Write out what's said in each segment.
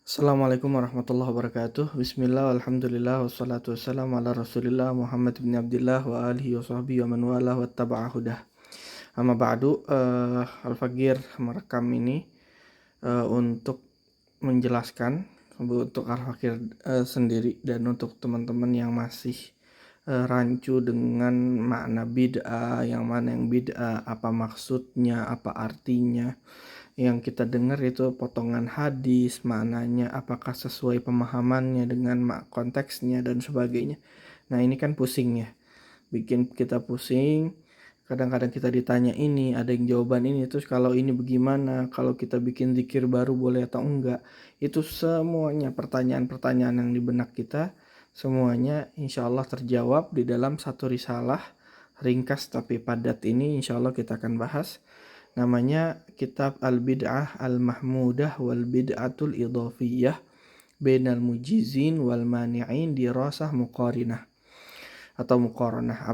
Assalamualaikum warahmatullahi wabarakatuh. Bismillah, alhamdulillah, wassalatu wassalamu ala rasulillah Muhammad bin Abdullah wa alihi wa sahbihi wa man walah wa taba'a hudah. Amma ba'du, Al-Fagir merekam ini untuk menjelaskan untuk Al-Fagir sendiri dan untuk teman-teman yang masih rancu dengan makna bid'ah, yang mana yang bid'ah, apa maksudnya, apa artinya. Yang kita dengar itu potongan hadis, maknanya apakah sesuai pemahamannya dengan konteksnya dan sebagainya. Nah ini kan pusing ya, bikin kita pusing. Kadang-kadang kita ditanya ini, ada yang jawaban ini, terus kalau ini bagaimana, kalau kita bikin zikir baru boleh atau enggak. Itu semuanya pertanyaan-pertanyaan yang di benak kita, semuanya insya Allah terjawab di dalam satu risalah ringkas tapi padat ini. Insya Allah kita akan bahas. Namanya kitab Al-Bid'ah Al-Mahmudah wal Bid'atul Idhafiyah Bainal Mujizin wal Mani'in Dirasah Muqarinah atau Muqaranah.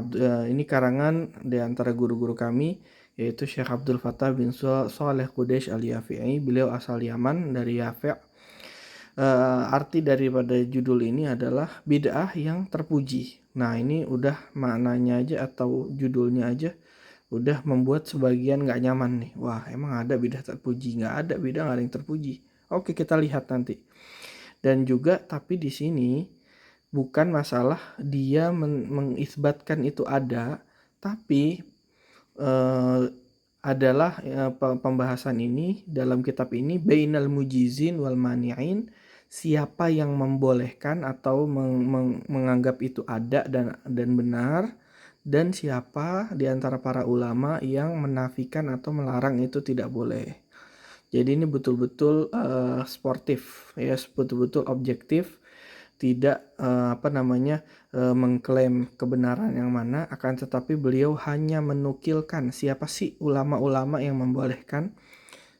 Ini karangan di antara guru-guru kami, yaitu Syekh Abdul Fattah bin Saleh Qudaish Al-Yafi'i. Beliau asal Yaman, dari Yafi'. Arti daripada judul ini adalah bid'ah yang terpuji. Nah ini udah maknanya aja atau judulnya aja udah membuat sebagian nggak nyaman nih. Wah, emang ada bidah terpuji? Nggak ada bidah, nggak ada yang terpuji. Oke, kita lihat nanti. Dan juga tapi di sini bukan masalah dia mengisbatkan itu ada, tapi adalah pembahasan ini dalam kitab ini bainal mujizin wal mani'in, siapa yang membolehkan atau menganggap itu ada dan benar, dan siapa di antara para ulama yang menafikan atau melarang itu tidak boleh. Jadi ini betul-betul sportif ya, betul-betul objektif, tidak mengklaim kebenaran yang mana, akan tetapi beliau hanya menukilkan siapa sih ulama-ulama yang membolehkan,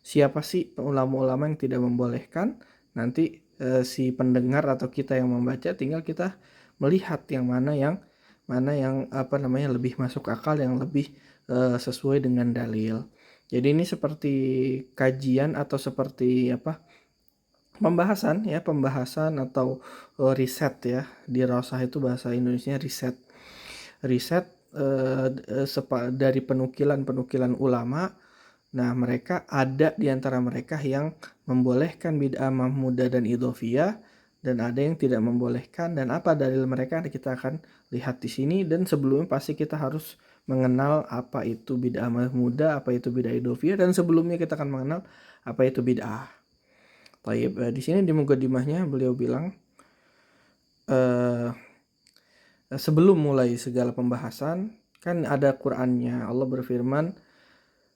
siapa sih ulama-ulama yang tidak membolehkan. Nanti si pendengar atau kita yang membaca tinggal kita melihat yang mana yang lebih masuk akal, yang lebih sesuai dengan dalil. Jadi ini seperti kajian atau seperti pembahasan atau riset ya. Dirasah itu bahasa Indonesia riset dari penukilan ulama. Nah mereka ada di antara mereka yang membolehkan bid'ah mahmudah dan idhofiyah, dan ada yang tidak membolehkan. Dan apa dalil mereka kita akan lihat di sini. Dan sebelumnya pasti kita harus mengenal apa itu bid'ah mahmudah, apa itu bid'ah idhofiyah, dan sebelumnya kita akan mengenal apa itu bid'ah. Baik, di sini di mukadimahnya beliau bilang sebelum mulai segala pembahasan kan ada Qur'annya. Allah berfirman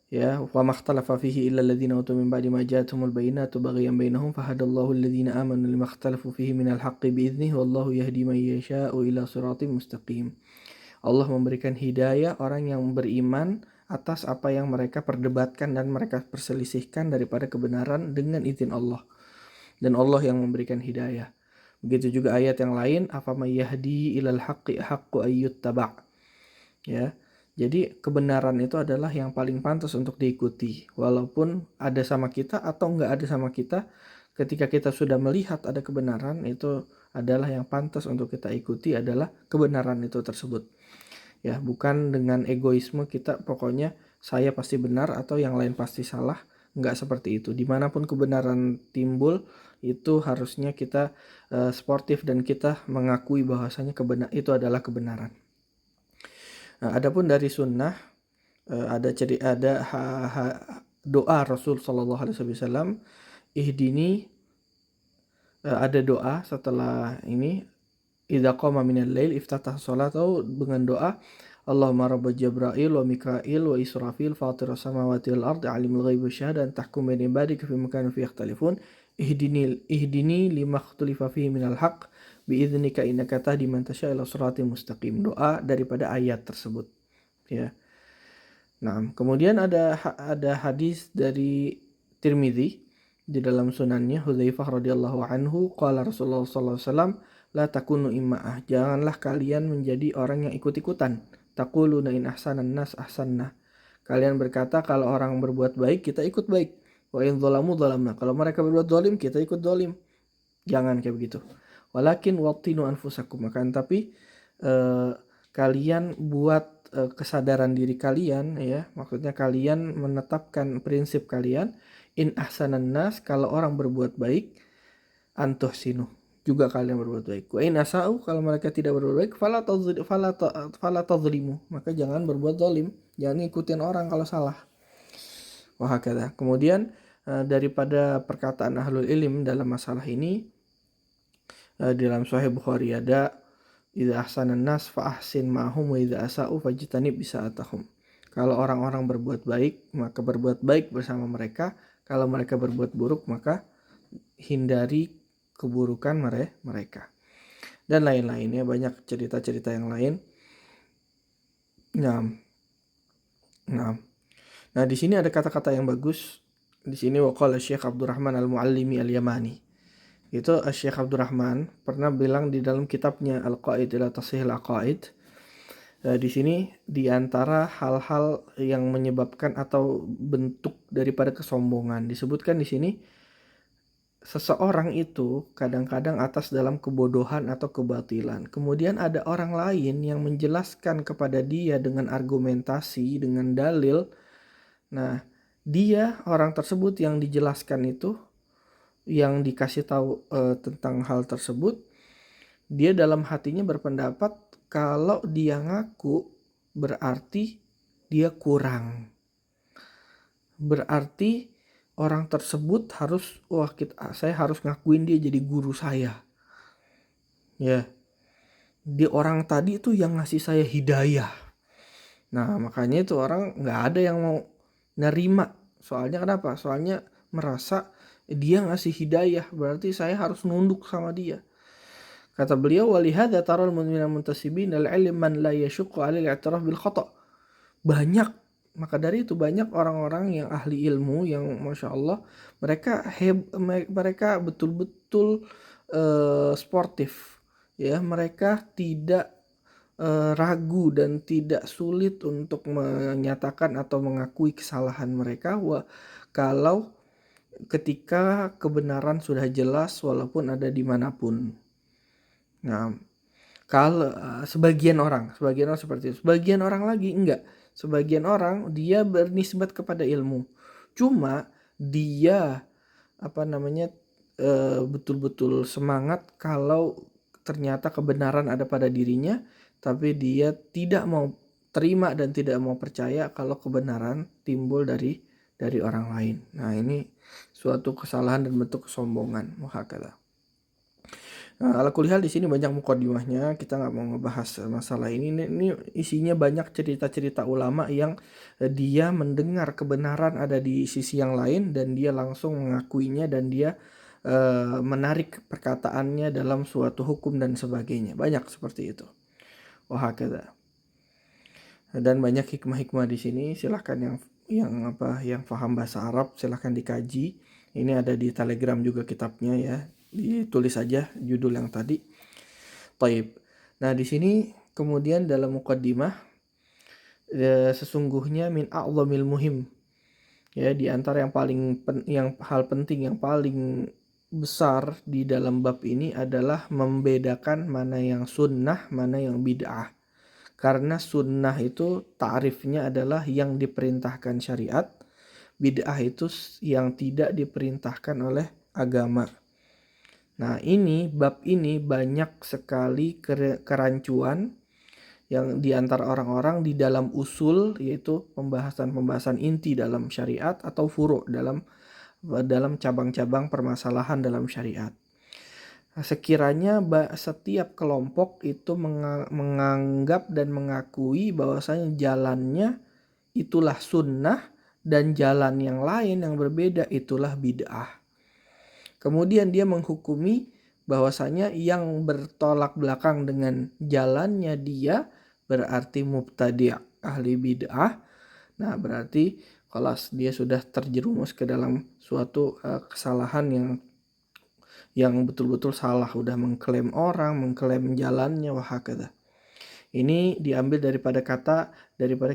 ya, wa makhtalafa fihi illa alladziina utu min ba'di ma ja'atuhumul bayyinatu baghyan bainahum fahadallahu alladziina aamanu lima ikhtalafu fihi minal haqqi bi'idzni wallahu yahdi man yasha'u ila siratim mustaqim. Allah memberikan hidayah orang yang beriman atas apa yang mereka perdebatkan dan mereka perselisihkan daripada kebenaran dengan izin Allah, dan Allah yang memberikan hidayah. Begitu juga ayat yang lain, afamay yahdi ilal haqqi haqqu ayyuttaba'. Ya. Jadi kebenaran itu adalah yang paling pantas untuk diikuti, walaupun ada sama kita atau enggak ada sama kita. Ketika kita sudah melihat ada kebenaran, itu adalah yang pantas untuk kita ikuti, adalah kebenaran itu tersebut. Ya, bukan dengan egoisme kita pokoknya saya pasti benar atau yang lain pasti salah. Enggak seperti itu. Dimanapun kebenaran timbul, itu harusnya kita sportif dan kita mengakui bahwasanya itu adalah kebenaran. Nah, adapun dari sunnah ada doa Rasul Shallallahu Alaihi Wasallam, ihdini, ada doa setelah ini, idza qama minal lail iftatah salatahu, dengan doa Allahumma rabb Jibril wa Mikail wa Israfil fatir samawati wal ardi alimul ghaibi wasyahadah tahkum baina ibadika fi makanin fi yakhtalifun ihdini lima ikhtalafa fihi minal haqq biidznika innaka tahdi man tasya ila siratal mustaqim. Doa daripada ayat tersebut ya. Nah, kemudian ada hadis dari Tirmidzi di dalam sunannya, Hudzaifah radhiyallahu anhu qala Rasulullah sallallahu alaihi wasallam la takunu imma'ah, janganlah kalian menjadi orang yang ikut-ikutan. Taquluna in ahsanan nas ahsanna, kalian berkata kalau orang berbuat baik kita ikut baik. Wa in dzalamu dzalamna, kalau mereka berbuat zalim kita ikut zalim. Jangan kayak begitu. Walakin wattinu anfusakum, akan tapi kalian buat kesadaran diri kalian, ya, maksudnya kalian menetapkan prinsip kalian, in ahsanan nas, kalau orang berbuat baik, antuhsinu, juga kalian berbuat baik. Wa in asa'u, kalau mereka tidak berbuat baik, fala tadzlimu, maka jangan berbuat zalim, jangan ikutin orang kalau salah. Wahakadha. Kemudian daripada perkataan ahlul ilm dalam masalah ini, di dalam Sahih Bukhari ada, idza ahsanan nas fa ahsin ma'hum wa idza asa'u fajtanib bisa'atahum. Kalau orang-orang berbuat baik, maka berbuat baik bersama mereka. Kalau mereka berbuat buruk, maka hindari keburukan mereka. Dan lain-lainnya, banyak cerita-cerita yang lain. Nah, di sini ada kata-kata yang bagus. Di sini waqala Syekh Abdurrahman Al-Muallimi Al-Yamani. Itu Syekh Abdurrahman pernah bilang di dalam kitabnya Al-Qaid ila Tashihil Aqaid. Di sini di antara hal-hal yang menyebabkan atau bentuk daripada kesombongan, disebutkan di sini, seseorang itu kadang-kadang atas dalam kebodohan atau kebatilan. Kemudian ada orang lain yang menjelaskan kepada dia dengan argumentasi, dengan dalil. Nah, dia, orang tersebut yang dijelaskan itu, yang dikasih tahu tentang hal tersebut, dia dalam hatinya berpendapat kalau dia ngaku berarti dia kurang. Berarti orang tersebut harus, saya harus ngakuin dia jadi guru saya. Ya. Dia orang tadi itu yang ngasih saya hidayah. Nah, makanya itu orang nggak ada yang mau nerima. Soalnya kenapa? Soalnya merasa dia ngasih hidayah, berarti saya harus nunduk sama dia. Kata beliau, walihada taral mu'minal muntasibin al-ilm man la yashuqqu 'ala al-i'tiraf bil khata'. Banyak, maka dari itu banyak orang-orang yang ahli ilmu yang Masya Allah, mereka betul-betul sportif, ya, mereka tidak ragu dan tidak sulit untuk menyatakan atau mengakui kesalahan mereka kalau ketika kebenaran sudah jelas walaupun ada dimanapun. Nah, kalau sebagian orang seperti itu, sebagian orang lagi enggak. Sebagian orang dia bernisbat kepada ilmu, cuma dia betul-betul semangat kalau ternyata kebenaran ada pada dirinya, tapi dia tidak mau terima dan tidak mau percaya kalau kebenaran timbul dari orang lain. Nah, ini suatu kesalahan dan bentuk kesombongan. Muhakala. Nah, ala kulli hal di sini banyak mukadimahnya, kita nggak mau ngebahas masalah ini. Ini isinya banyak cerita-cerita ulama yang dia mendengar kebenaran ada di sisi yang lain dan dia langsung mengakuinya dan dia menarik perkataannya dalam suatu hukum dan sebagainya. Banyak seperti itu. Wahakala. Dan banyak hikmah-hikmah di sini. Silahkan yang paham bahasa Arab silahkan dikaji. Ini ada di Telegram juga kitabnya, ya. Ditulis aja judul yang tadi. Taib. Nah, di sini kemudian dalam muqaddimah, sesungguhnya min a'zamil muhim, ya, di antara yang hal penting yang paling besar di dalam bab ini adalah membedakan mana yang sunnah, mana yang bid'ah. Karena sunnah itu ta'rifnya adalah yang diperintahkan syariat, bid'ah itu yang tidak diperintahkan oleh agama. Nah, bab ini banyak sekali kerancuan yang diantara orang-orang di dalam usul, yaitu pembahasan inti dalam syariat atau furu' dalam cabang-cabang permasalahan dalam syariat. Sekiranya setiap kelompok itu menganggap dan mengakui bahwasanya jalannya itulah sunnah dan jalan yang lain yang berbeda itulah bid'ah. Kemudian dia menghukumi bahwasanya yang bertolak belakang dengan jalannya dia berarti mubtadi', ahli bid'ah. Nah, berarti kalau dia sudah terjerumus ke dalam suatu kesalahan yang betul-betul salah, udah mengklaim orang, mengklaim jalannya, wahakadha. Ini diambil daripada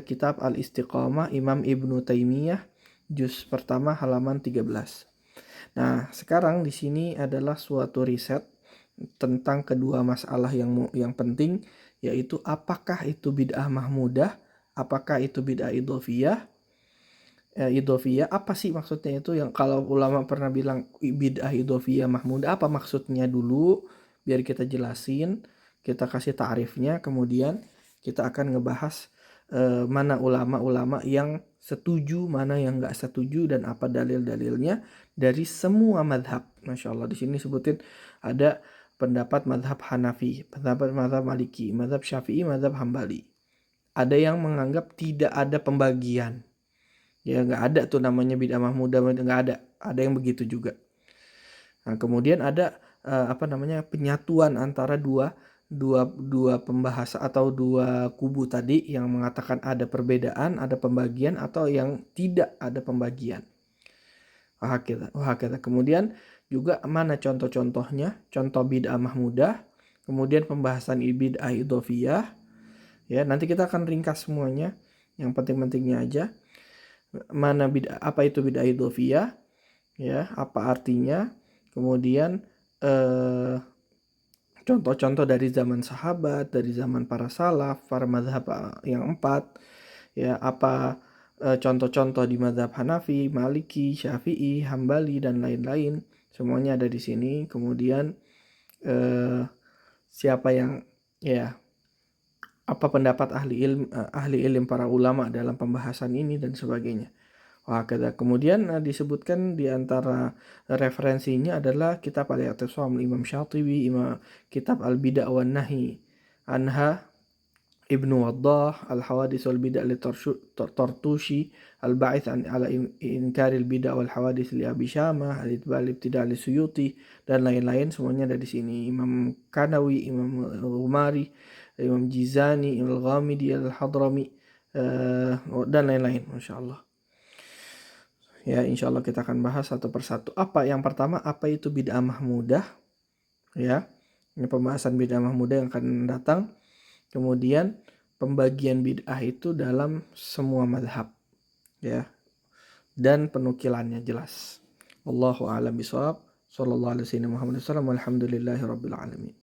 kitab Al-Istiqamah Imam Ibnu Taimiyah, juz pertama halaman 13. Nah, sekarang di sini adalah suatu riset tentang kedua masalah yang penting, yaitu apakah itu bid'ah mahmudah, apakah itu bid'ah idhofiyah. Idhofiyah apa sih maksudnya itu, yang kalau ulama pernah bilang bid'ah idhofiyah mahmudah apa maksudnya dulu, biar kita jelasin, kita kasih ta'rifnya, kemudian kita akan ngebahas mana ulama-ulama yang setuju, mana yang nggak setuju, dan apa dalil-dalilnya dari semua madhab. Masya Allah, di sini sebutin ada pendapat madhab Hanafi, pendapat madhab Maliki, madhab Syafi'i, madhab Hambali. Ada yang menganggap tidak ada pembagian. Ya nggak ada tuh namanya bid'ah mahmudah, nggak ada yang begitu juga. Nah, kemudian ada penyatuan antara dua pembahas atau dua kubu tadi yang mengatakan ada perbedaan, ada pembagian, atau yang tidak ada pembagian. Wah kita. Kemudian juga mana contoh-contohnya, contoh bid'ah mahmudah, kemudian pembahasan bid'ah idhofiyah. Ya, nanti kita akan ringkas semuanya, yang penting-pentingnya aja. Mana bid'ah, apa itu bid'ah idhofiyah, ya, apa artinya, kemudian contoh-contoh dari zaman sahabat, dari zaman para salaf, para mazhab yang 4, ya, apa contoh-contoh di mazhab Hanafi, Maliki, Syafi'i, Hambali, dan lain-lain, semuanya ada di sini. Kemudian siapa yang, ya, apa pendapat ahli ilmu para ulama dalam pembahasan ini dan sebagainya. Wah, kemudian disebutkan di antara referensinya adalah kitab Al-I'tisam Imam Syatibi, kitab Al-Bida' wan Nahi Anha Ibnu Waddah, Al-Hawadits wal Bida' li Tartushi, Al-Ba'its ala Inkar al-Bida' wal Hawadits li Abi Syamah, Al-Itba' al-Ibtida' li Suyuti, dan lain-lain, semuanya ada di sini. Imam Kanawi, Imam Umari, Imam Jizani, Imam Al-Ghamidi, Al-Hadrami, dan lain-lain. Masya Allah. Ya, insya Allah kita akan bahas satu persatu. Yang pertama, apa itu bid'ah mahmudah? Ya, ini pembahasan bid'ah mahmudah yang akan datang. Kemudian pembagian bid'ah itu dalam semua madhab, ya, dan penukilannya jelas. Wallahu a'lam bishawab. Sallallahu alaihi wasallam. Alhamdulillahi rabbil alamin.